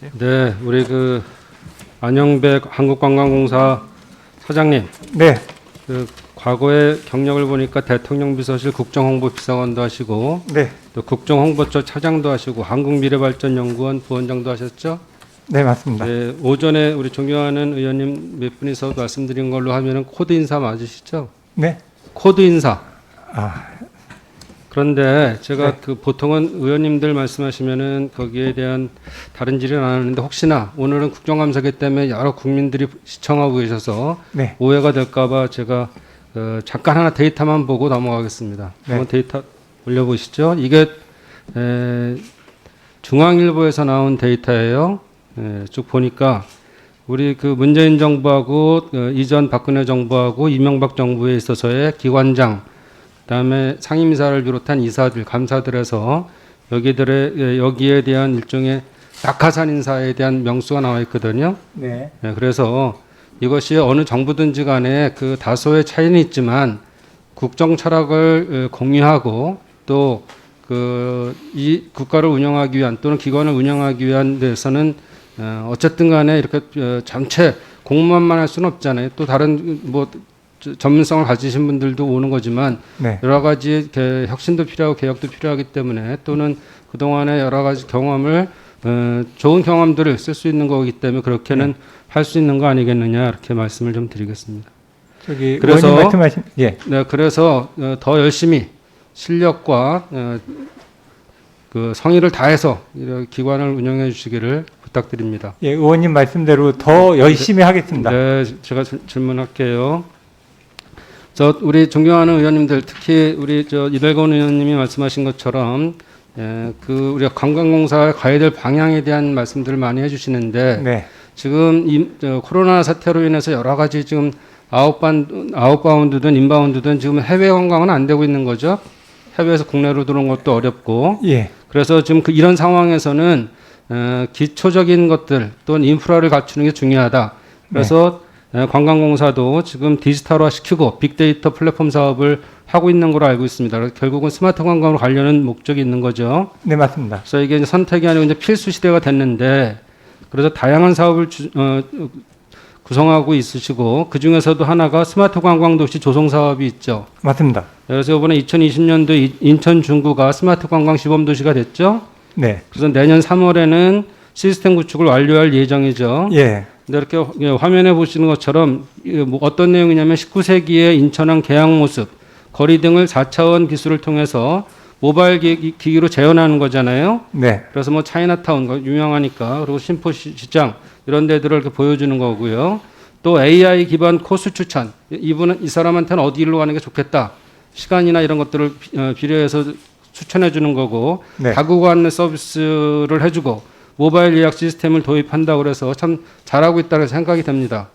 네, 우리 그 안영백 한국관광공사 사장님. 네, 그 과거의 경력을 보니까 대통령 비서실 국정홍보비서관도 하시고, 네, 또 국정홍보처 차장도 하시고, 한국미래발전연구원 부원장도 하셨죠? 네, 맞습니다. 네, 오전에 우리 존경하는 의원님 몇 분이서 말씀드린 걸로 하면은 코드 인사 맞으시죠? 네, 코드 인사. 아, 그런데 제가 네. 그 보통은 의원님들 말씀하시면은 거기에 대한 다른 질의는 안 하는데, 혹시나 오늘은 국정감사기 때문에 여러 국민들이 시청하고 계셔서 네, 오해가 될까봐 제가 잠깐 하나 데이터만 보고 넘어가겠습니다. 네. 한번 데이터 올려보시죠. 이게 중앙일보에서 나온 데이터예요. 쭉 보니까 우리 그 문재인 정부하고 이전 박근혜 정부하고 이명박 정부에 있어서의 기관장, 그다음에 상임이사를 비롯한 이사들, 감사들에서 여기에 대한 일종의 낙하산 인사에 대한 명수가 나와 있거든요. 네, 그래서 이것이 어느 정부든지 간에 그 다소의 차이는 있지만 국정 철학을 공유하고 또 이 국가를 운영하기 위한 또는 기관을 운영하기 위한 데서는 어쨌든 간에 이렇게 전체 공무원만 할 수는 없잖아요. 또 다른 뭐 전문성을 가지신 분들도 오는 거지만 네, 여러 가지 혁신도 필요하고 개혁도 필요하기 때문에 또는 그동안의 여러 가지 경험을 좋은 경험들을 쓸 수 있는 거기 때문에 그렇게는 할 수 있는 거 아니겠느냐 이렇게 말씀을 좀 드리겠습니다. 저기 그래서 의원님 말씀하신 예, 네, 그래서 더 열심히 실력과 그 성의를 다해서 이런 기관을 운영해 주시기를 부탁드립니다. 예, 의원님 말씀대로 더 열심히 하겠습니다. 네, 제가 질문할게요. 우리 존경하는 의원님들, 특히 우리 이달건 의원님이 말씀하신 것처럼 그 우리가 관광공사가 가야 될 방향에 대한 말씀들을 많이 해주시는데 네, 지금 코로나 사태로 인해서 여러 가지 지금 아웃바운드든 인바운드든 지금 해외 관광은 안 되고 있는 거죠. 해외에서 국내로 들어온 것도 어렵고. 예, 그래서 지금 이런 상황에서는 기초적인 것들 또는 인프라를 갖추는 게 중요하다. 그래서 관광공사도 지금 디지털화 시키고 빅데이터 플랫폼 사업을 하고 있는 걸로 알고 있습니다. 그래서 결국은 스마트 관광으로 가려는 목적이 있는 거죠. 네, 맞습니다. 그래서 이게 이제 선택이 아니고 이제 필수 시대가 됐는데, 그래서 다양한 사업을 구성하고 있으시고 그 중에서도 하나가 스마트 관광 도시 조성 사업이 있죠. 맞습니다. 그래서 이번에 2020년도 인천 중구가 스마트 관광 시범 도시가 됐죠. 네, 그래서 내년 3월에는 시스템 구축을 완료할 예정이죠. 예, 근데 이렇게 화면에 보시는 것처럼 뭐 어떤 내용이냐면 19세기의 인천항 개항 모습, 거리 등을 4차원 기술을 통해서 모바일 기기로 재현하는 거잖아요. 네, 그래서 뭐 차이나타운 유명하니까, 그리고 심포시장 이런 데들을 이렇게 보여주는 거고요. 또 AI 기반 코스 추천, 이 사람한테는 어디로 가는 게 좋겠다, 시간이나 이런 것들을 비례해서 추천해 주는 거고, 네. 가구 안내 서비스를 해주고 모바일 예약 시스템을 도입한다고 그래서 참 잘하고 있다고 생각이 됩니다.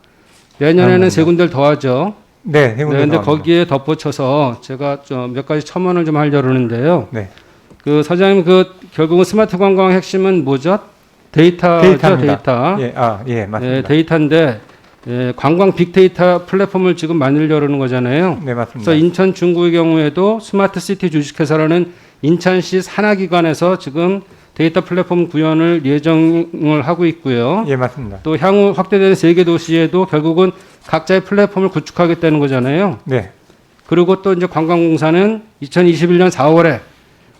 내년에는 세 군데를 더 하죠. 네, 세 군데 근데 더 합니다. 거기에 덧붙여서 제가 몇 가지 첨언을 좀 하려고 그러는데요. 네, 그 사장님, 결국은 스마트 관광 핵심은 뭐죠? 데이터죠. 데이터입니다. 데이터. 예, 예, 맞습니다. 데이터인데 관광 빅데이터 플랫폼을 지금 만들려는 거잖아요. 네, 맞습니다. 그래서 인천 중구의 경우에도 스마트 시티 주식회사라는 인천시 산하기관에서 지금 데이터 플랫폼 구현을 예정을 하고 있고요. 예, 맞습니다. 또 향후 확대되는 세계 도시에도 결국은 각자의 플랫폼을 구축하겠다는 거잖아요. 네, 그리고 또 이제 관광공사는 2021년 4월에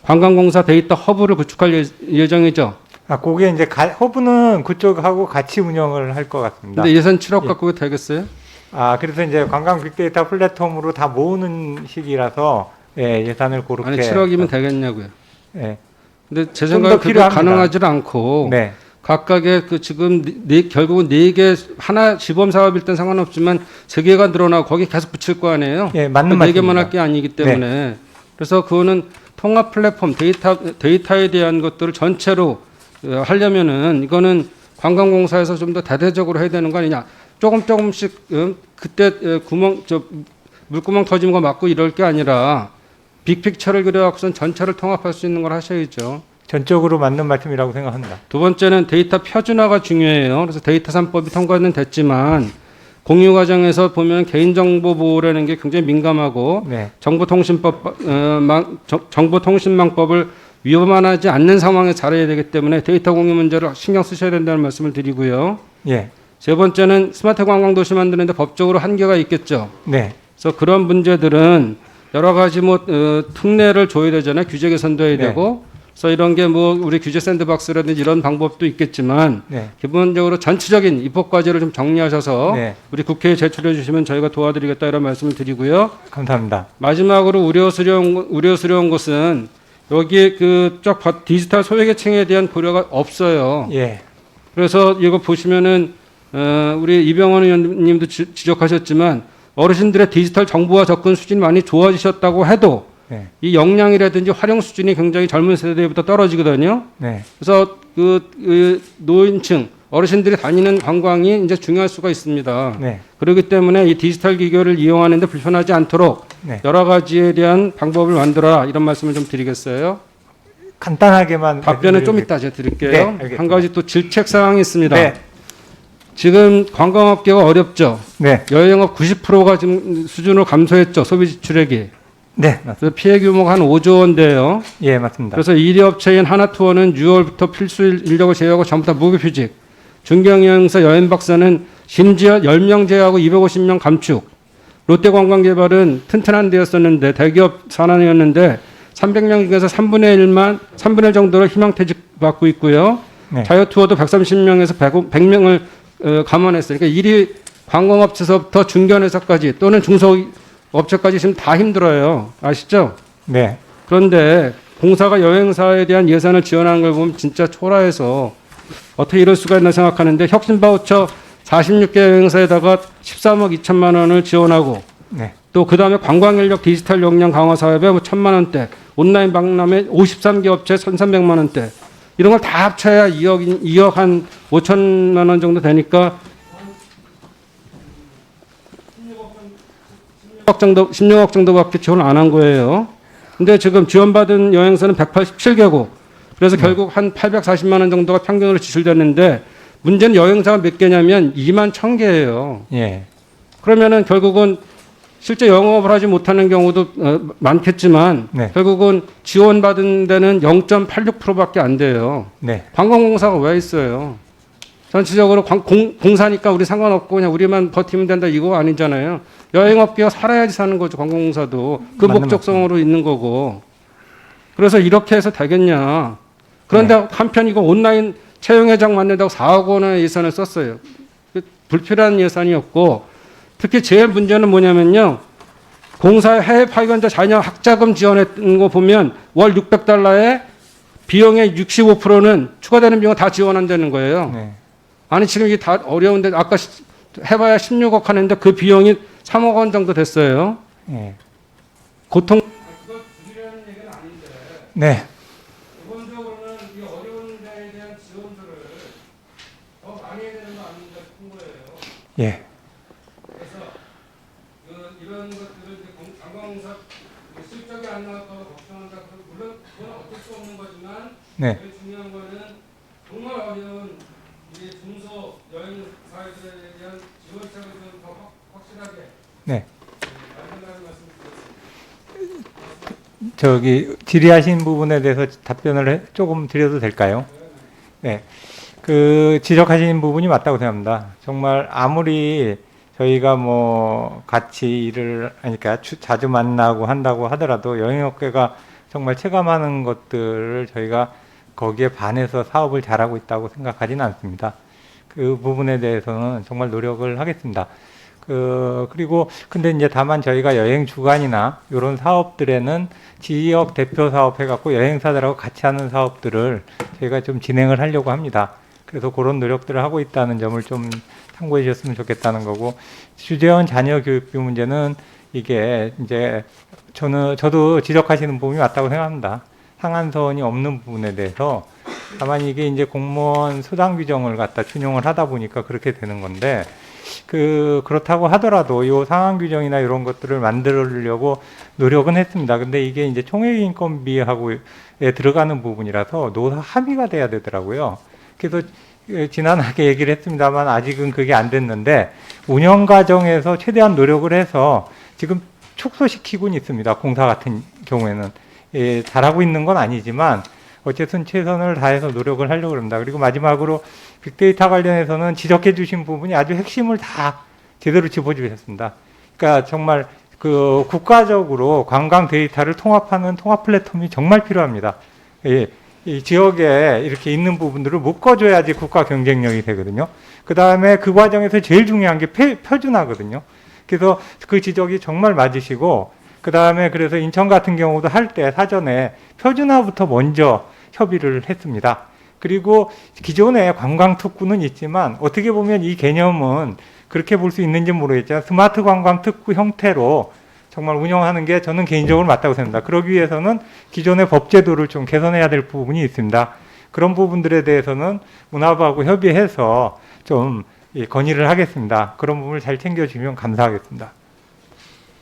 관광공사 데이터 허브를 구축할 예정이죠. 아, 그게 이제 허브는 그쪽하고 같이 운영을 할 것 같습니다. 근데 예산 7억 갖고 되겠어요? 아, 그래서 이제 관광 빅데이터 플랫폼으로 다 모으는 시기라서 예, 예산을 그렇게 아니 7억이면 되겠냐고요. 예, 근데 제 좀더 생각에 그게 필요합니다. 가능하지 않고 네, 각각의 지금 결국은 4개 하나 시범 사업일 땐 상관없지만 3개가 늘어나고 거기 계속 붙일 거 아니에요. 예, 맞는 그 말씀입니다. 4개만 할 게 아니기 때문에 그래서 그거는 통합 플랫폼 데이터에 대한 것들을 전체로 하려면은 이거는 관광공사에서 좀 더 대대적으로 해야 되는 거 아니냐. 조금씩 그때 물구멍 터지는 거 막고 이럴 게 아니라 빅픽처를 그려갖고선 전체를 통합할 수 있는 걸 하셔야죠. 전적으로 맞는 말씀이라고 생각합니다. 두 번째는 데이터 표준화가 중요해요. 그래서 데이터 3법이 통과는 됐지만 공유 과정에서 보면 개인정보 보호라는 게 굉장히 민감하고 네, 정보통신망법을 위험하지 않는 상황에 잘해야 되기 때문에 데이터 공유 문제를 신경 쓰셔야 된다는 말씀을 드리고요. 예. 세 번째는 스마트 관광도시 만드는데 법적으로 한계가 있겠죠. 네. 그래서 그런 문제들은 여러 가지 특례를 줘야 되잖아요. 규제 개선도 해야 네. 되고. 그래서 이런 게 우리 규제 샌드박스라든지 이런 방법도 있겠지만 네. 기본적으로 전체적인 입법 과제를 좀 정리하셔서 네. 우리 국회에 제출해 주시면 저희가 도와드리겠다 이런 말씀을 드리고요. 감사합니다. 마지막으로 우려스러운 것은 여기 그쪽 디지털 소외계층에 대한 고려가 없어요. 예. 그래서 이거 보시면은 우리 이병헌 의원님도 지적하셨지만 어르신들의 디지털 정보화 접근 수준이 많이 좋아지셨다고 해도 네. 이 역량이라든지 활용 수준이 굉장히 젊은 세대보다 떨어지거든요. 네. 그래서 그 노인층 어르신들이 다니는 관광이 이제 중요할 수가 있습니다. 네. 그렇기 때문에 이 디지털 기교를 이용하는데 불편하지 않도록 네. 여러 가지에 대한 방법을 만들어라 이런 말씀을 좀 드리겠어요. 간단하게만 답변은 좀 말씀드리겠- 이따 제가 드릴게요. 네, 알겠습니다. 한 가지 또 질책 사항이 있습니다. 네. 지금 관광업계가 어렵죠. 네. 여행업 90%가 지금 수준으로 감소했죠. 소비 지출액이. 네. 맞습니다. 그래서 피해 규모가 한 5조 원대요. 예, 맞습니다. 그래서 1위 업체인 하나투어는 6월부터 필수 인력을 제외하고 전부 다 무급휴직. 중경여행사 여행박사는 심지어 10명 제외하고 250명 감축. 롯데관광개발은 튼튼한 데였었는데 대기업 산하였는데 300명 중에서 3분의 1 정도로 희망퇴직 받고 있고요. 네. 자유투어도 130명에서 100명을 감원했어요. 그러니까 1위 관광업체서부터 중견회사까지 또는 중소업체까지 지금 다 힘들어요. 아시죠? 네. 그런데 공사가 여행사에 대한 예산을 지원하는 걸 보면 진짜 초라해서 어떻게 이럴 수가 있나 생각하는데 혁신바우처 46개 여행사에다가 13억 2천만 원을 지원하고 네. 또 그다음에 관광인력 디지털 역량 강화 사업에 1,000만 원대, 온라인 박람회 53개 업체 1,300만 원대 이런 걸 다 합쳐야 2억 한 5천만 원 정도 되니까 16억 정도밖에 지원 안 한 거예요. 근데 지금 지원받은 여행사는 187개국. 그래서 결국 한 840만 원 정도가 평균으로 지출됐는데 문제는 여행사가 몇 개냐면 2만 1,000개예요. 예. 그러면은 결국은 실제 영업을 하지 못하는 경우도 많겠지만 네. 결국은 지원받은 데는 0.86%밖에 안 돼요. 네. 관광공사가 왜 있어요? 전체적으로 공사니까 우리 상관없고 그냥 우리만 버티면 된다 이거 아니잖아요. 여행업계가 살아야지 사는 거죠. 관광공사도 그 맞는 목적성으로 있는 거고. 그래서 이렇게 해서 되겠냐. 그런데 네. 한편 이거 온라인 채용회장 만든다고 4억 원의 예산을 썼어요. 불필요한 예산이었고 특히 제일 문제는 뭐냐면요. 공사 해외 파견자 자녀 학자금 지원했던 거 보면 월 600달러에 비용의 65%는 추가되는 비용을 다 지원한다는 거예요. 네. 아니 지금 이게 다 어려운데 아까 해봐야 16억 하는데 그 비용이 3억 원 정도 됐어요. 예. 고통. 네. 기본적으로는 이 어려운 데에 대한 지원들을 더 많이 해야 되는 거 아닌가 싶은 거예요. 예. 그래서 이런 것들을 이제 관광공사 실적이 안 나올까 봐 걱정한다. 물론 그건 어쩔 수 없는 거지만 네. 제일 중요한 거는 정말 어려운 이 중소 여행사들에 대한 지원책을 좀 더 확실하게 네. 마련하는 말씀 드리겠습니다. 저기 질의하신 부분에 대해서 답변을 조금 드려도 될까요? 네. 그 지적하신 부분이 맞다고 생각합니다. 정말 아무리 저희가 뭐 같이 일을 하니까 자주 만나고 한다고 하더라도 여행업계가 정말 체감하는 것들을 저희가 거기에 반해서 사업을 잘하고 있다고 생각하지는 않습니다. 그 부분에 대해서는 정말 노력을 하겠습니다. 그리고 근데 이제 다만 저희가 여행 주간이나 이런 사업들에는 지역 대표 사업 해갖고 여행사들하고 같이 하는 사업들을 저희가 좀 진행을 하려고 합니다. 그래서 그런 노력들을 하고 있다는 점을 좀 참고해 주셨으면 좋겠다는 거고, 주재원 자녀 교육비 문제는 이게 이제 저도 지적하시는 부분이 맞다고 생각합니다. 상한선이 없는 부분에 대해서 다만 이게 이제 공무원 수당 규정을 갖다 준용을 하다 보니까 그렇게 되는 건데, 그렇다고 하더라도 이 상한 규정이나 이런 것들을 만들려고 노력은 했습니다. 근데 이게 이제 총액인건비하고에 들어가는 부분이라서 노사 합의가 돼야 되더라고요. 그래서 지난하게 얘기를 했습니다만 아직은 그게 안 됐는데, 운영 과정에서 최대한 노력을 해서 지금 축소시키고는 있습니다. 공사 같은 경우에는 잘하고 있는 건 아니지만 어쨌든 최선을 다해서 노력을 하려고 합니다. 그리고 마지막으로 빅데이터 관련해서는 지적해 주신 부분이 아주 핵심을 다 제대로 짚어주셨습니다. 그러니까 정말 그 국가적으로 관광 데이터를 통합하는 통합 플랫폼이 정말 필요합니다. 예, 이 지역에 이렇게 있는 부분들을 묶어줘야지 국가 경쟁력이 되거든요. 그 다음에 그 과정에서 제일 중요한 게 표준화거든요. 그래서 그 지적이 정말 맞으시고, 그 다음에 그래서 인천 같은 경우도 할 때 사전에 표준화부터 먼저 협의를 했습니다. 그리고 기존에 관광특구는 있지만 어떻게 보면 이 개념은 그렇게 볼 수 있는지 모르겠지만 스마트 관광특구 형태로 정말 운영하는 게 저는 개인적으로 맞다고 생각합니다. 그러기 위해서는 기존의 법제도를 좀 개선해야 될 부분이 있습니다. 그런 부분들에 대해서는 문화부하고 협의해서 좀 건의를 하겠습니다. 그런 부분을 잘 챙겨주시면 감사하겠습니다.